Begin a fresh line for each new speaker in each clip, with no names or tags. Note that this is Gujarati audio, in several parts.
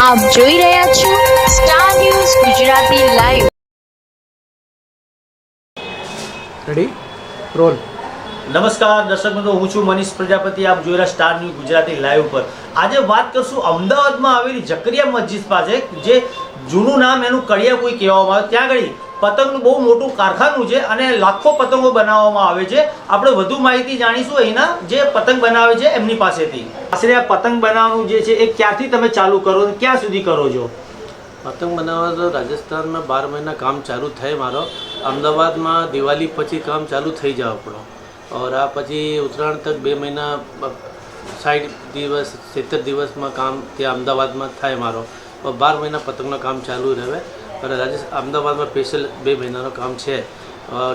આપ જોઈ રહ્યા છો Star News Gujarati live.
Ready roll.
નમસ્કાર દર્શક મિત્રો, હું છું મનીષ પ્રજાપતિ। આપ જોઈ રહ્યા સ્ટાર ન્યૂઝ ગુજરાતી લાઈવ પર। આજે વાત કરશું અમદાવાદમાં આવેલી જકરિયા મસ્જિદ પાસે, જે જૂનું નામ એનું કડિયાકુઈ કહેવામાં આવે, ત્યાં આગળ પતંગનું બહુ મોટું કારખાનું છે અને લાખો પતંગો બનાવવામાં આવે છે। આપણે વધુ માહિતી જાણીશું અહીંના જે પતંગ બનાવે છે એમની પાસેથી। આશરે આ પતંગ બનાવવાનું જે છે એ ક્યાંથી તમે ચાલુ કરો અને ક્યાં સુધી કરો છો?
પતંગ બનાવવા તો રાજસ્થાનમાં 12 મહિના કામ ચાલુ થાય મારો। અમદાવાદમાં દિવાળી પછી કામ ચાલુ થઈ જાય આપણો, और આ પછી ઉત્તરાયણ તક 2 મહિના 60 દિવસ 70 દિવસમાં કામ ત્યાં અમદાવાદમાં થાય મારો, और 12 મહિના પતંગનું કામ ચાલુ રહે। पर અમદાવાદમાં સ્પેશિયલ 2 મહિનાનું કામ છે।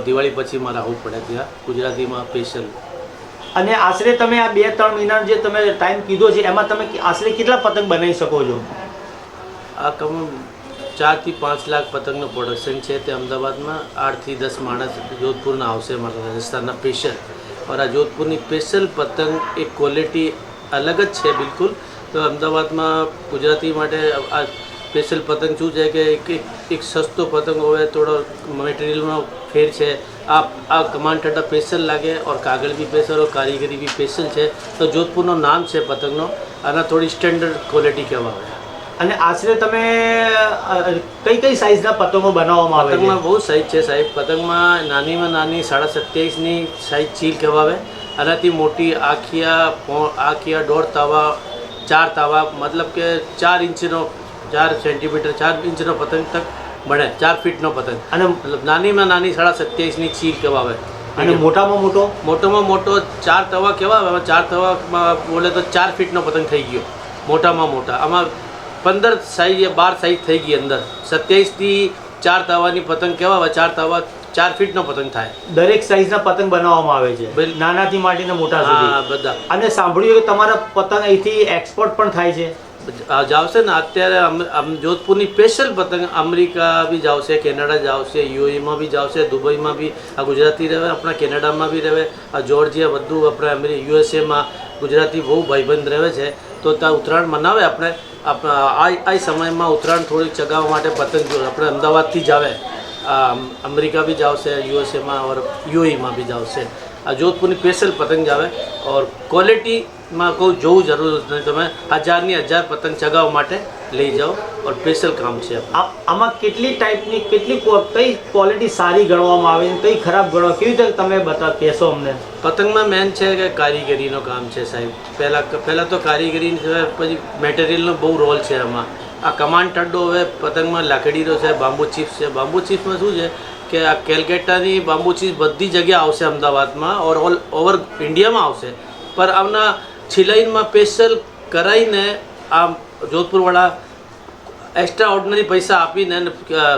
દિવાળી પછી મારે આવવું પડે ત્યાં ગુજરાતીમાં સ્પેશિયલ।
અને આશરે તમે આ 2-3 મહિનાનો જે તમે ટાઈમ કીધો છે એમાં તમે આશરે કેટલા પતંગ બનાવી શકો છો?
આ કમ 4 થી 5 લાખ પતંગનું પ્રોડક્શન છે તે અમદાવાદમાં। 8 થી 10 માણસ જોધપુરના આવશે મારા રાજસ્થાનના સ્પેશિયલ। और આ જોધપુરની સ્પેશિયલ પતંગ એક ક્વોલિટી અલગ જ છે બિલકુલ। તો અમદાવાદમાં ગુજરાતી માટે આ સ્પેશિયલ પતંગ શું છે કે એક સસ્તો પતંગ હોય, થોડો મટીરિયલમાં ફેર છે। આ કમાન ઠટ્ટા સ્પેશિયલ લાગે, और કાગળ બી સ્પેશિયલ, और કારીગરી બી સ્પેશિયલ છે। તો જોધપુરનું નામ છે પતંગનો, આના થોડી સ્ટેન્ડર્ડ ક્વોલિટી કહેવાય।
અને આશરે તમે કઈ કઈ સાઈઝના પતંગો બનાવવામાં આવે છે?
પતંગમાં બહુ સાઈઝ છે સાહેબ। પતંગમાં નાનીમાં નાની 27.5ની સાઈઝ ચીલ કહેવાય। આનાથી મોટી આખિયા 1.5 તાવા, 4 તાવા, मतलब કે 4 ઇંચનો 4 સેન્ટીમીટર 4 ઇંચનો પતંગ તક બને, 4 ફીટનો પતંગ। અને મતલબ નાનીમાં નાની 27.5ની ચીલ કહેવાય।
અને મોટામાં મોટો
4 તવા કહેવાય। 4 તવામાં બોલે તો 4 ફીટનો પતંગ થઈ ગયો મોટામાં મોટા। આમાં 15 સાઈઝ या 12 સાઈઝ થઈ ગઈ અંદર। 27 થી 4 તાવાની પતંગ કહેવાય। 4 તાવા 4 ફીટનો પતંગ થાય।
દરેક સાઈઝના પતંગ બનાવવામાં આવે છે, નાનાથી માંડીને મોટા સુધી?
હા, બધા।
અને સાંભળ્યું કે તમારા પતંગ અહીંથી એક્સપોર્ટ પણ થાય છે?
જાવશે ને અત્યારે જોધપુરની સ્પેશિયલ પતંગ અમેરિકા બી જાવશે, કેનેડા જાવશે, યુએમાં બી જાવશે, દુબઈમાં બી આ ગુજરાતી રહે, આપણા કેનેડામાં બી રહે, આ જોર્જિયા બધું આપણે યુએસએમાં ગુજરાતી બહુ ભાઈબંધ રહે છે। તો ત્યાં ઉત્તરાયણ મનાવે આપણે। આ સમયમાં ઉત્તરાયણ થોડીક ચગાવવા માટે પતંગ આપણે અમદાવાદથી જ આવે। અમેરિકા બી જાવશે, યુએસએમાં, और યુએમાં બી જાવશે। આ જોધપુરની સ્પેશિયલ પતંગ જ આવે। और ક્વોલિટીમાં કોઈ જોવું જરૂર નથી, તમે 1000ની 1000 પતંગ ચગાવવા માટે લઈ જાઓ, और સ્પેશિયલ કામ છે।
આમાં કેટલી ટાઈપની કઈ ક્વોલિટી સારી ગણવામાં આવે, કઈ ખરાબ ગણવા, કેવી રીતે તમે કહેશો અમને?
પતંગમાં મેન છે કે કારીગરીનું કામ છે સાહેબ। પહેલાં તો કારીગરી સિવાય પછી મટીરિયલનો બહુ રોલ છે આમાં। આ કમાન ઠડ્ડો હવે પતંગમાં લાકડીનો છે, બાંબુ ચિપ્સ છે। બાંબુ ચિપ્સમાં શું છે કે આ કેલકટાની બાંબુ ચિપ્સ બધી જગ્યાએ આવશે અમદાવાદમાં, और ઓલ ઓવર ઇન્ડિયામાં આવશે। પર આમના સિલાઈમાં સ્પેશિયલ કરાવીને આ જોધપુરવાળા એક્સ્ટ્રા ઓર્ડિનરી પૈસા આપીને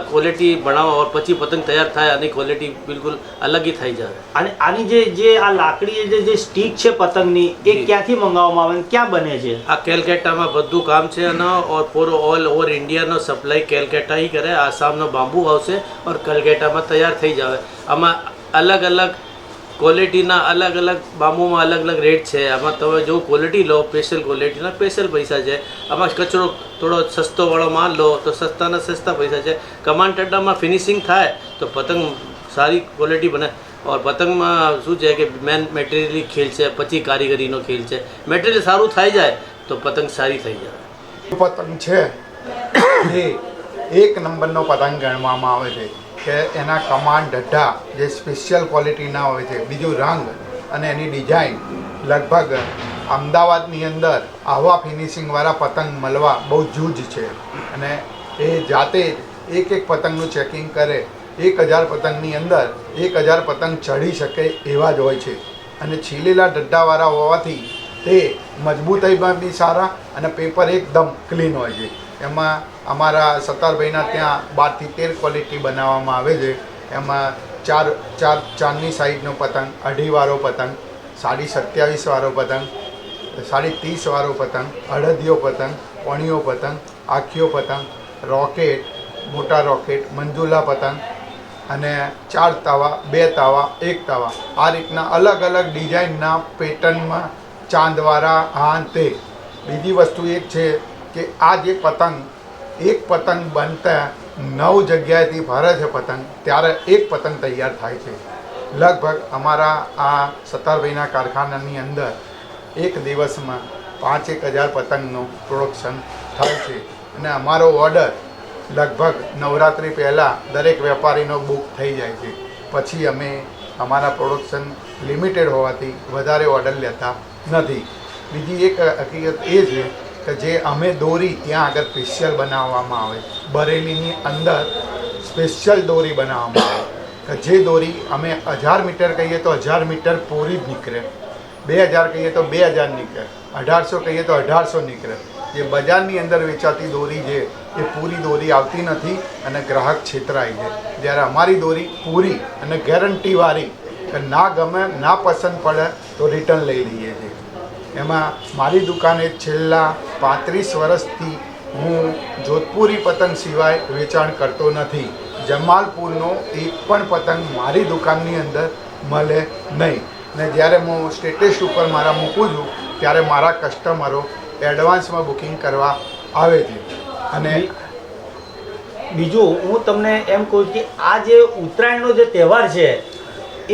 ક્વોલિટી બનાવો, और પછી પતંગ તૈયાર થાય અને ક્વોલિટી બિલકુલ અલગ જ થઈ જાય।
અને આની જે આ લાકડી જે સ્ટીક છે પતંગની, એ ક્યાંથી મંગાવવામાં આવે, ક્યાં બને છે?
આ કેલકટામાં બધું કામ છે અને ઓલ ઓવર ઇન્ડિયાનો સપ્લાય કેલકટા ही કરે। આસામનો બાંબુ આવશે, और કેલકટામાં તૈયાર થઈ જાય। આમાં અલગ અલગ ક્વોલિટીના અલગ અલગ બાંબુમાં અલગ અલગ રેટ છે। આમાં તમે જો ક્વોલિટી લો, સ્પેશિયલ ક્વોલિટીના સ્પેશિયલ પૈસા છે। આમાં કચરો થોડો સસ્તોવાળો માલ લો તો સસ્તાના સસ્તા પૈસા છે। કમાન ઠટ્ટામાં ફિનિશિંગ થાય તો પતંગ સારી ક્વોલિટી બને। और પતંગમાં શું છે કે મેન મટીરિયલી ખેલ છે, પછી કારીગરીનો ખેલ છે। મટીરિયલ સારું થઈ જાય તો પતંગ સારી થઈ જાય।
પતંગ છે એ 1 નંબરનો પતંગ ગણવામાં આવે છે કે એના કમાન ઢઢ્ઢા જે સ્પેશિયલ ક્વોલિટીના હોય છે, બીજું રંગ અને એની ડિઝાઇન। લગભગ અમદાવાદની અંદર આવા ફિનિશિંગવાળા પતંગ મળવા બહુ જૂજ છે, અને એ જાતે એક પતંગનું ચેકિંગ કરે। 1000 પતંગની અંદર 1000 પતંગ ચડી શકે એવા જ હોય છે, અને છીલેલા ઢઢ્ઢાવાળા હોવાથી તે મજબૂતાઈમાં બી સારા, અને પેપર એકદમ ક્લીન હોય છે। એમાં અમારા સત્તારભાઈના ત્યાં 12 થી 13 ક્વોલિટી બનાવવામાં આવે છે। એમાં 4ની સાઈઝનો પતંગ, 2.5 વાળો પતંગ, 27.5 વાળો પતંગ, 30 વાળો પતંગ, અડદિયો પતંગ, પોણીયો પતંગ, આખિયો પતંગ, રોકેટ, મોટા રોકેટ, મંજુલા પતંગ, અને 4 તાવા, 2 તાવા, 1 તાવા, આ રીતના અલગ અલગ ડિઝાઇનના પેટર્નમાં ચાંદવાળા આ તે। બીજી વસ્તુ એક છે કે આ જે પતંગ એક પતંગ બનતા 9 જગ્યાએથી ફરે છે પતંગ, ત્યારે એક પતંગ તૈયાર થાય છે. લગભગ અમારા આ સત્તારભાઈના કારખાનાની અંદર એક દિવસમાં 5,000 પતંગનું પ્રોડક્શન થાય છે. અને અમારો ઓર્ડર લગભગ નવરાત્રિ પહેલાં દરેક વેપારીનો બુક થઈ જાય છે. પછી અમે અમારા પ્રોડક્શન લિમિટેડ હોવાથી વધારે ઓર્ડર લેતા નથી. બીજી એક હકીકત એ છે કે જે અમે દોરી ત્યાં આગળ સ્પેશિયલ બનાવવામાં આવે, બરેલીની અંદર સ્પેશિયલ દોરી બનાવવામાં આવે કે જે દોરી અમે 1000 મીટર કહીએ તો 1000 મીટર પૂરી જ નીકળે, 2000 કહીએ તો 2000 નીકળે, 1800 કહીએ તો 1800 નીકળે. જે બજારની અંદર વેચાતી દોરી છે એ પૂરી દોરી આવતી નથી અને ગ્રાહક છેતરાય છે. જ્યારે અમારી દોરી પૂરી અને ગેરંટીવાળી કે ના ગમે ના પસંદ પડે તો રિટર્ન લઈ લઈએ છીએ. એમાં મારી દુકાને છેલ્લા 35 વર્ષથી હું જોધપુરી પતંગ સિવાય વેચાણ કરતો નથી. જમાલપુરનો એક પણ પતંગ મારી દુકાનની અંદર મળે નહીં. ને જ્યારે હું સ્ટેટસ ઉપર મારા મૂકું છું ત્યારે મારા કસ્ટમરો એડવાન્સમાં બુકિંગ કરવા આવે છે. અને
બીજું હું તમને એમ કહું કે આ જે ઉત્તરાયણનો જે તહેવાર છે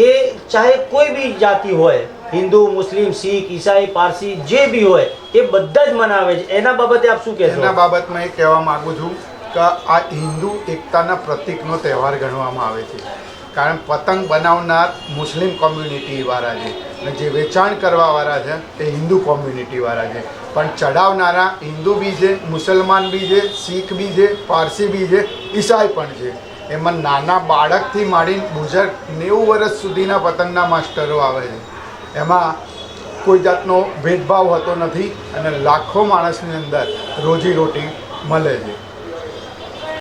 એ ચાહે કોઈ બી જાતિ હોય, હિન્દુ, મુસ્લિમ, શીખ, ઈસાઈ, પારસી જે બી હોય એ બધા જ મનાવે છે. એના બાબતે આપ શું કહેશો?
એના બાબતમાં એ કહેવા માગું છું કે આ હિન્દુ એકતાના પ્રતીકનો તહેવાર ગણવામાં આવે છે. કારણ પતંગ બનાવનાર મુસ્લિમ કોમ્યુનિટીવાળા છે અને જે વેચાણ કરવાવાળા છે એ હિન્દુ કોમ્યુનિટીવાળા છે. પણ ચડાવનારા હિન્દુ બી છે, મુસલમાન બી છે, શીખ બી છે, પારસી બી છે, ઈસાઈ પણ છે. એમાં નાના બાળકથી માંડીને બુઝુર્ગ 90 વર્ષ સુધીના પતંગના માસ્ટરો આવે છે. એમાં કોઈ જાતનો ભેદભાવ હોતો નથી અને લાખો માણસની અંદર રોજીરોટી મળે છે.